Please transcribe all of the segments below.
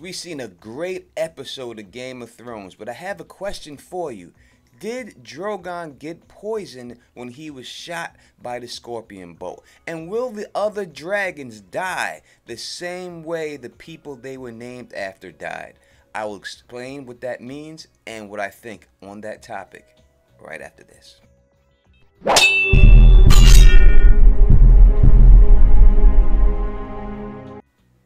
We've seen a great episode of Game of Thrones, but I have a question for you. Did Drogon get poisoned when he was shot by the scorpion bolt? And will the other dragons die the same way the people they were named after died? I will explain what that means and what I think on that topic right after this.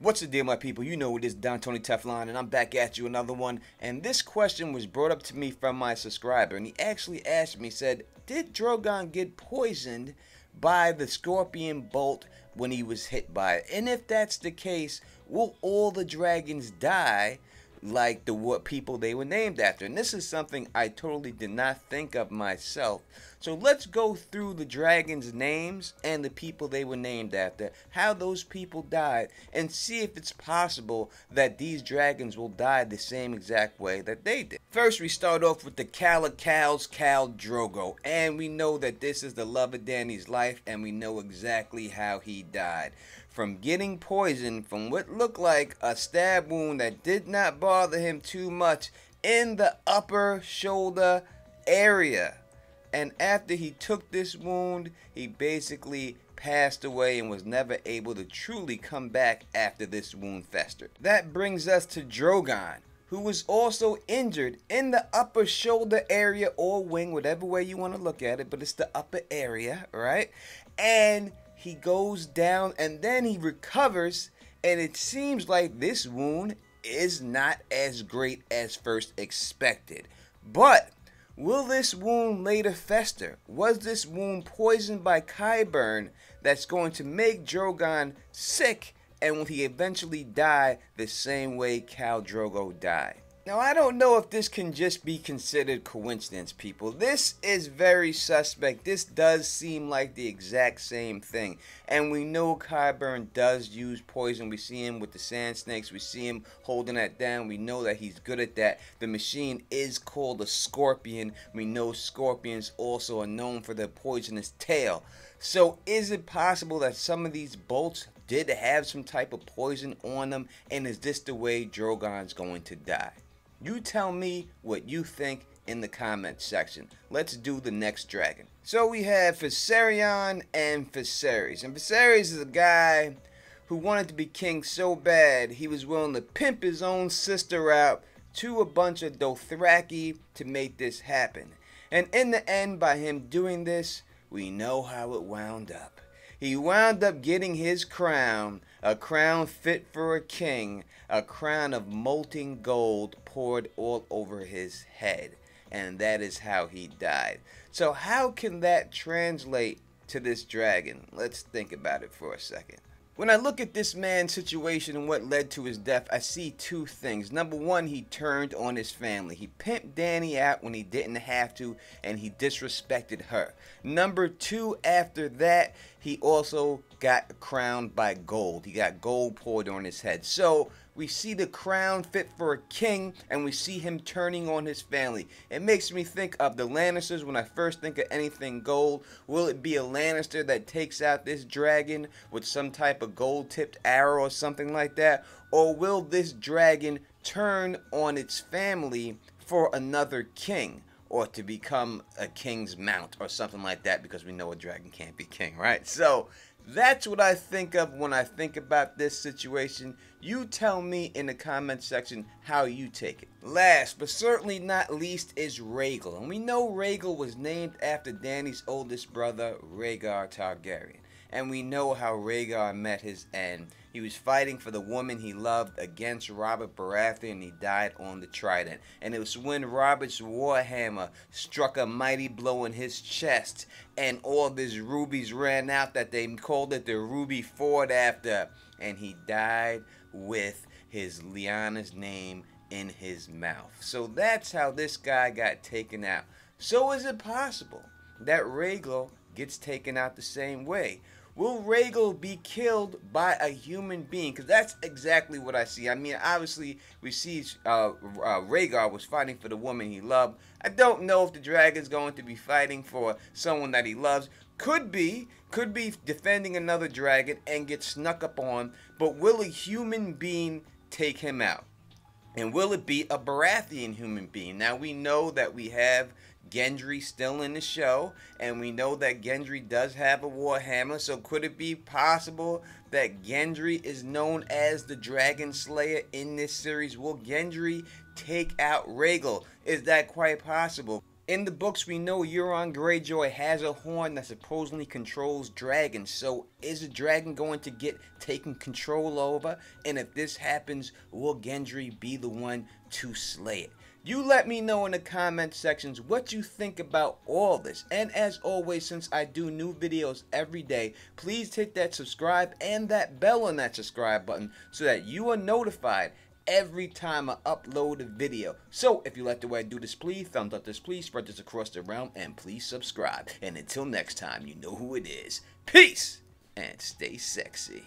What's the deal, my people? You know it is Don Tony Teflon, and I'm back at you another one. And this question was brought up to me from my subscriber, and he actually asked me, said, did Drogon get poisoned by the scorpion bolt when he was hit by it? And if that's the case, will all the dragons die like the people they were named after? And this is something I totally did not think of myself. So let's go through the dragons' names and the people they were named after, how those people died, and see if it's possible that these dragons will die the same exact way that they did. First, we start off with the Khal of Khals, Khal Drogo, and we know that this is the love of Dany's life, and we know exactly how he died. From getting poisoned from what looked like a stab wound that did not bother him too much in the upper shoulder area. And after he took this wound, he basically passed away and was never able to truly come back after this wound festered. That brings us to Drogon, who was also injured in the upper shoulder area or wing, whatever way you want to look at it, but it's the upper area, right? And he goes down and then he recovers, and it seems like this wound is not as great as first expected. But will this wound later fester? Was this wound poisoned by Qyburn that's going to make Drogon sick, and will he eventually die the same way Khal Drogo died? Now, I don't know if this can just be considered coincidence, people. This is very suspect. This does seem like the exact same thing. And we know Qyburn does use poison. We see him with the sand snakes. We see him holding that down. We know that he's good at that. The machine is called a scorpion. We know scorpions also are known for their poisonous tail. So is it possible that some of these bolts did have some type of poison on them? And is this the way Drogon's going to die? You tell me what you think in the comments section. Let's do the next dragon. So we have Viserion and Viserys. And Viserys is a guy who wanted to be king so bad he was willing to pimp his own sister out to a bunch of Dothraki to make this happen. And in the end, by him doing this, we know how it wound up. He wound up getting his crown, a crown fit for a king, a crown of molten gold poured all over his head. And that is how he died. So how can that translate to this dragon? Let's think about it for a second. When I look at this man's situation and what led to his death, I see two things. Number one, he turned on his family. He pimped Dany out when he didn't have to, and he disrespected her. Number two, after that, he also got crowned by gold. He got gold poured on his head. So we see the crown fit for a king, and we see him turning on his family. It makes me think of the Lannisters when I first think of anything gold. Will it be a Lannister that takes out this dragon with some type of gold-tipped arrow or something like that? Or will this dragon turn on its family for another king, or to become a king's mount or something like that, because we know a dragon can't be king, right? So that's what I think of when I think about this situation. You tell me in the comment section how you take it. Last but certainly not least is Rhaegal. And we know Rhaegal was named after Dany's oldest brother, Rhaegar Targaryen. And we know how Rhaegar met his end. He was fighting for the woman he loved against Robert Baratheon, and he died on the Trident. And it was when Robert's warhammer struck a mighty blow in his chest, and all of his rubies ran out, that they called it the Ruby Ford after. And he died with his Lyanna's name in his mouth. So that's how this guy got taken out. So is it possible that Rhaegal gets taken out the same way? Will Rhaegal be killed by a human being? Because that's exactly what I see. I mean, obviously, we see Rhaegar was fighting for the woman he loved. I don't know if the dragon's going to be fighting for someone that he loves. Could be defending another dragon and get snuck up on. But will a human being take him out? And will it be a Baratheon human being? Now we know that we have Gendry still in the show, and we know that Gendry does have a Warhammer, so could it be possible that Gendry is known as the Dragon Slayer in this series? Will Gendry take out Rhaegal? Is that quite possible? In the books, we know Euron Greyjoy has a horn that supposedly controls dragons. So is a dragon going to get taken control over? And if this happens, will Gendry be the one to slay it? You let me know in the comment sections what you think about all this. And as always, since I do new videos every day, please hit that subscribe and that bell on that subscribe button so that you are notified every time I upload a video. So if you like the way I do this, please thumbs up this, please spread this across the realm, and please subscribe. And until next time, you know who it is. Peace and stay sexy.